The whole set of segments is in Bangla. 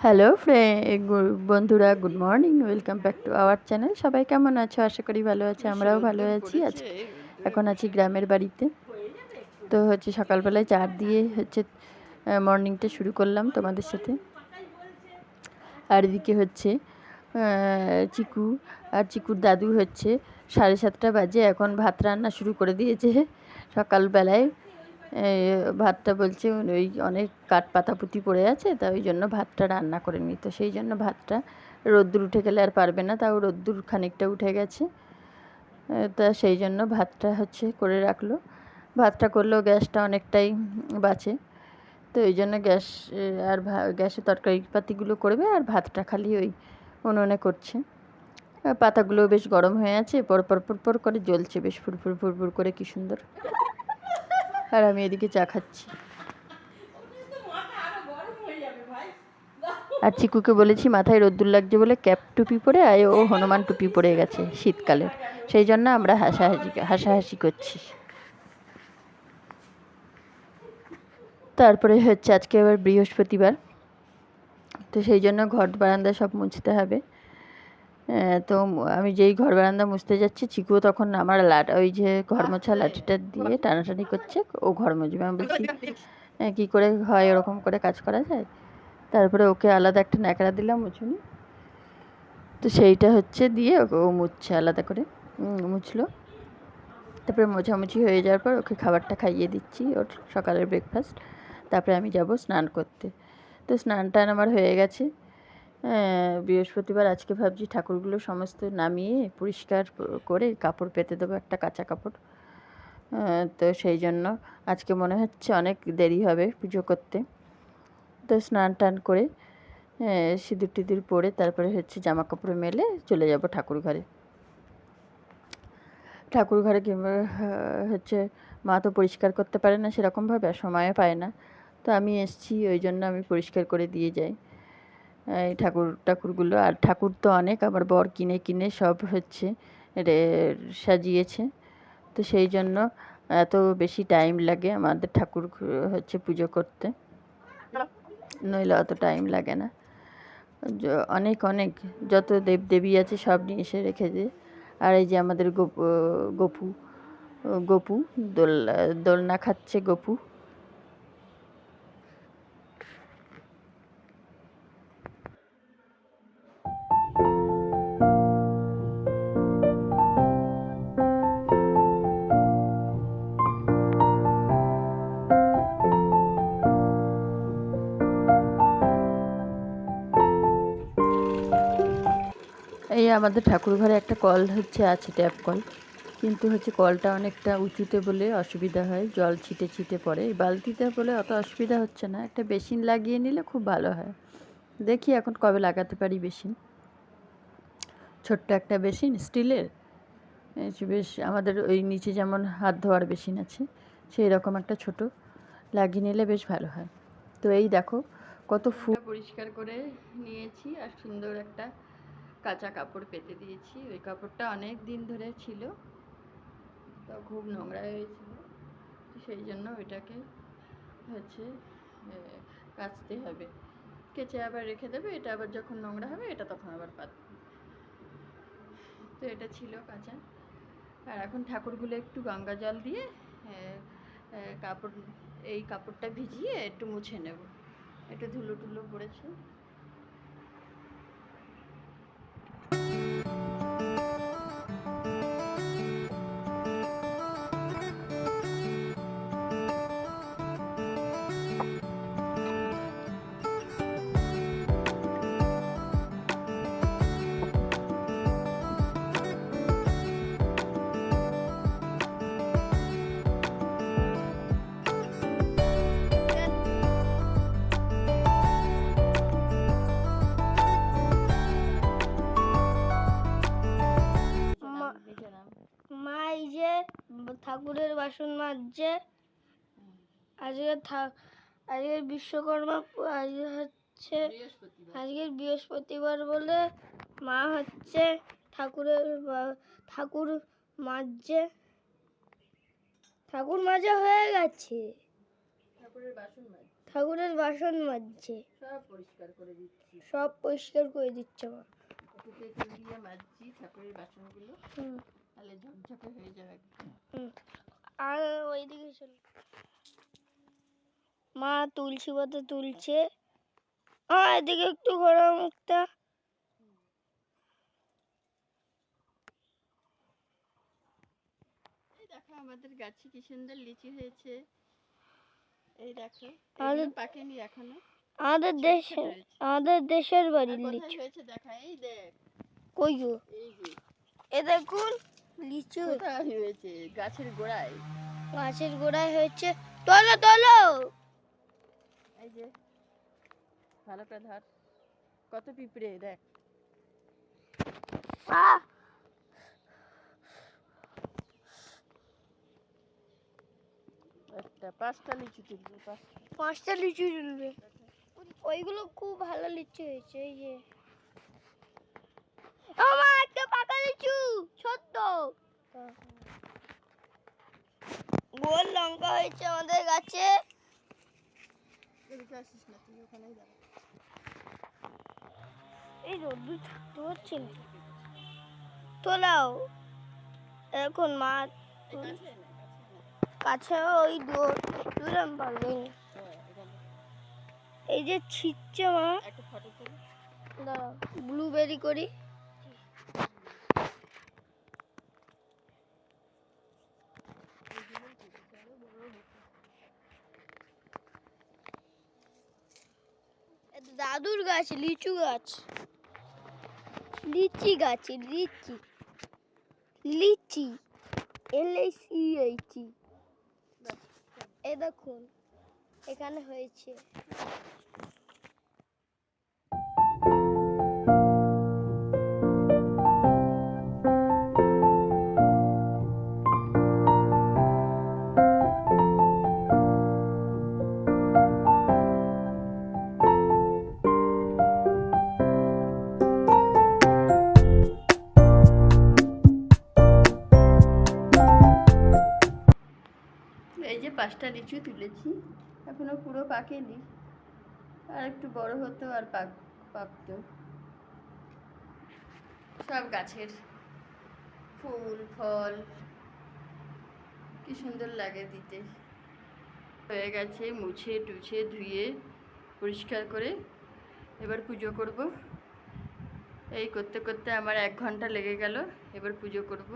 হ্যালো বন্ধুরা, good morning, welcome back to our channel. সবাই কেমন আছো? আশা করি ভালো আছে, আমরাও ভালো আছি। আজকে এখন আছি গ্রামের বাড়িতে। তো সকালবেলায় চা দিয়ে মর্নিংটা শুরু করলাম তোমাদের সাথে। আর এদিকে চিকু আর চিকুর দাদু 7:30 বাজে, এখন ভাত রান্না শুরু করে দিয়েছে। সকালবেলায় ভাতটা বলছে ওই অনেক কাঠ পাতাপুতি পড়ে আছে, তা ওই জন্য ভাতটা রান্না করে নি। তো সেই জন্য ভাতটা রোদ্দুর উঠে গেলে আর পারবে না, তাও রোদ্দুর খানিকটা উঠে গেছে, তা সেই জন্য ভাতটা করে রাখলো। ভাতটা করলেও গ্যাসটা অনেকটাই বাঁচে, তো ওই জন্য গ্যাসে তরকারি পাতিগুলো করবে, আর ভাতটা খালি ওই উনুনে করছে। পাতাগুলো বেশ গরম হয়ে আছে, পর করে জ্বলছে, বেশ ফুরফুর ফুরফুর করে, কি সুন্দর। আর আমি এদিকে চা খাচ্ছি। আর চিকুকে বলেছি মাথায় রোদ্দুর লাগছে বলে ক্যাপ টুপি পরে আয়, ও হনুমান টুপি পরে গেছে শীতকালের, সেই জন্য আমরা হাসাহাসি করছি। তারপরে আজকে আবার বৃহস্পতিবার, তো সেই জন্য ঘর বারান্দা সব মুছতে হবে। তো আমি যেই ঘর বারান্দা মুছতে যাচ্ছি, চিকুও তখন আমার ওই যে ঘর মোছা লাঠিটা দিয়ে টানাটানি করছে, ও ঘর মুছবে। আমি বলছি কী করে হয়, ওরকম করে কাজ করা যায়? তারপরে ওকে আলাদা একটা ন্যাকড়া দিলাম উঁচুনি, তো সেইটা দিয়ে ও মুছছে আলাদা করে, মুছলো। তারপরে মোছামুছি হয়ে যাওয়ার পর ওকে খাবারটা খাইয়ে দিচ্ছি, ওর সকালের ব্রেকফাস্ট। তারপরে আমি যাব স্নান করতে। তো স্নান টান আমার হয়ে গেছে। বৃহস্পতিবার আজকে ভাবছি ঠাকুরগুলো সমস্ত নামিয়ে পরিষ্কার করে কাপড় পেতে দেবো, একটা কাঁচা কাপড়। তো সেই জন্য আজকে মনে হচ্ছে অনেক দেরি হবে পুজো করতে। তো স্নান টান করে সিঁদুর টিঁদুর পরে তারপরে জামা কাপড় মেলে চলে যাব ঠাকুর ঘরে। কিংবা মা তো পরিষ্কার করতে পারে না সেরকমভাবে, সময়ও পায় না। তো আমি এসছি, ওই জন্য আমি পরিষ্কার করে দিয়ে যাই এই ঠাকুরগুলো। আর ঠাকুর তো অনেক, আমার বর কিনে কিনে সব সাজিয়েছে, তো সেই জন্য এত বেশি টাইম লাগে আমাদের ঠাকুর পুজো করতে, নইলে অত টাইম লাগে না। অনেক অনেক যত দেবদেবী আছে সব নিয়ে এসে রেখেছে। আর এই যে আমাদের গপু দোলনা খাচ্ছে গপু। এই আমাদের ঠাকুর ঘরে একটা কল আছে, ট্যাপ কল, কিন্তু কলটা অনেকটা উঁচুতে বলে অসুবিধা হয়, জল ছিটে ছিটে পড়ে। এই বালতিতে বলে অত অসুবিধা হচ্ছে না, একটা বেসিন লাগিয়ে নিলে খুব ভালো হয়। দেখি এখন কবে লাগাতে পারি বেসিন, ছোট্ট একটা বেসিন স্টিলের, বেশ আমাদের ওই নিচে যেমন হাত ধোয়ার বেসিন আছে সেই রকম একটা ছোট লাগিয়ে নিলে বেশ ভালো হয়। তো এই দেখো কত ফুল পরিষ্কার করে নিয়েছি, আর সুন্দর একটা কাঁচা কাপড় পেতে দিয়েছি। ওই কাপড়টা অনেক দিন ধরে ছিল, তো খুব নোংরা হয়েছিল, তো সেই জন্য ওইটাকে কাচতে হবে, কেচে আবার রেখে দেবে। এটা আবার যখন নোংরা হবে এটা তখন আবার পাতবে। তো এটা ছিল কাঁচা। আর এখন ঠাকুরগুলো একটু গঙ্গা জল দিয়ে এই কাপড়টা ভিজিয়ে একটু মুছে নেব, একটু ধুলো টুলো পড়েছে। ঠাকুরের বাসন মাজছে। আজকে বিশ্বকর্মা, আজকে হচ্ছে আজকে বৃহস্পতিবার বলে মা হচ্ছে ঠাকুর মাজছে। ঠাকুর মাজা হয়ে গেছে, ঠাকুরের বাসন মাজছে, সব পরিষ্কার করে দিচ্ছে মা। মাজছি ঠাকুরের বাসনগুলো, তাহলে ঝকঝকে হয়ে যাবে। আর ওইদিকে চল, মা তুলসী পাতা তুলছে। এদিকে একটু ঘোরা মুখটা। দেখো আমাদের গাছে কি সুন্দর লিচি হয়েছে। এই দেখো, পাকেনি এখনো। আমাদের দেশের বাড়ির লিচু হয়েছে, দেখা এই দেখ। কই গো? এই যে এ দেখুন লিচু কোথায় হয়েছে? গাছের গোড়ায়, গাছের গোড়ায় হয়েছে। তোলো তোলো, এই যে ভালো করে ধর, কত পিঁপড়ে দেখ। পাঁচটা লিচু তুলবে, পাঁচটা লিচু তুলবে। ওইগুলো খুব ভালো লিচু হয়েছে। এই যে আমার একটা পাকা লিচু, ছোট্ট গোল লঙ্কা হয়েছে আমাদের গাছে। এই রোদ্দুর থাকতে হচ্ছে না, তোলাও এখন মা কাছে ওই দুরাম পারবে। এই যে ছিটছে মা, ব্লুবেরি করি। দাদুর গাছ, লিচু গাছ, লিচি গাছ, লিচি লিচি LICI হয়েছি। এ দেখুন এখানে হয়েছে। এই যে পাঁচটা লিচু তুলেছি, এখনো পুরো পাকেনি, আর একটু বড় হতো আর পাকতো। সব গাছের ফুল ফল কি সুন্দর লাগে দিতে। হয়ে গেছে, মুছে টুছে ধুয়ে পরিষ্কার করে এবার পুজো করব। এই করতে করতে আমার 1 ঘন্টা লেগে গেল। এবার পুজো করব।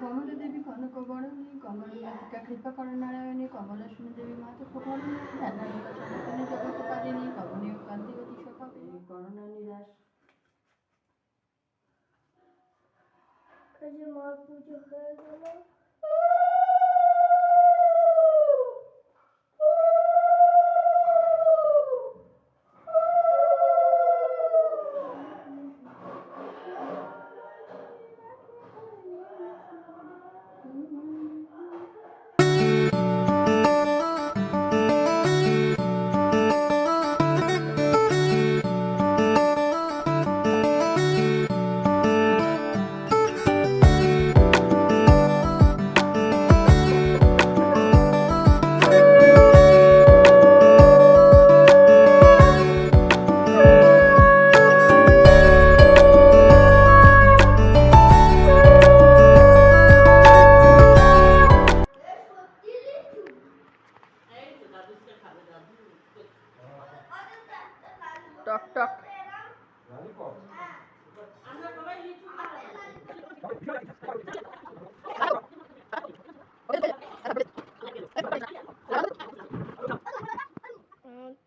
কমলা দেবী কনকবরণী, কমলমাতিকা কৃপাকর নারায়ণী, কমলাসুনী দেবী মাতা প্রকরণী, ধ্যানালোকা সনাতনী জগৎপালিনী, কমনীয় কান্তিবতী স্বভাবে করুণা নিরাশ। মার পুজো হয়ে গেল।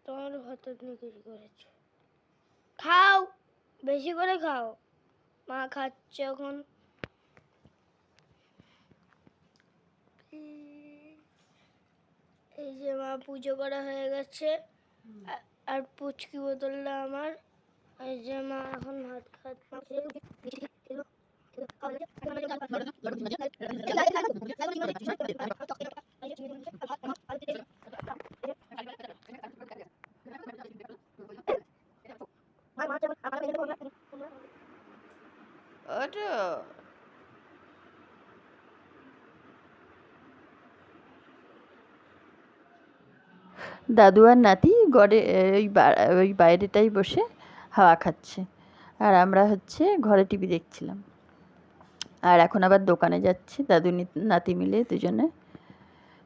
তোমার হঠাৎ নিয়ে কিছু করেছে। খাও, বেশি করে খাও। মা খাচ্ছে এখন। এই যে মা পুজো করা হয়ে গেছে, আর পুচকি বোতলটা আমার। এই যে মা এখন ভাত খাচ্ছে। ওটো দাদু আর নাতি ঘরে ওই বাইরেটাই বসে হাওয়া খাচ্ছে, আর আমরা হচ্ছে ঘরে টিভি দেখছিলাম। আর এখন আবার দোকানে যাচ্ছে দাদু নাতি মিলে দুজনে,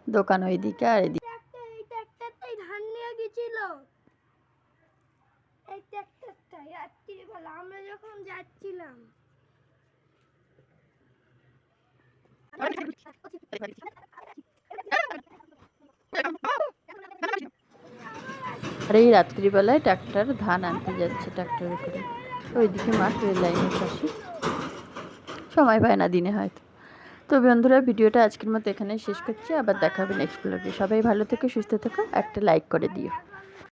দোকান ওইদিকে আর এদিকে। এই ট্রাক্টরটাই ধান নিয়ে গেছিল। এই ট্রাক্টরটাই রাত্রিবেলা আমরা যখন যাচ্ছিলাম। আর এই রাত্রিবেলায় ট্রাক্টর ধান আনতে যাচ্ছে ট্রাক্টরে করে, ওইদিকে মাঠ রেল লাইনের পাশে, সময় পায় না দিনে হয়তো। তো বন্ধুরা, ভিডিওটা আজকের মতো এখানেই শেষ করছি, আবার দেখা হবে নেক্সট ব্লগে। সবাই ভালো থেকো, সুস্থ থেকো, একটা লাইক করে দিও।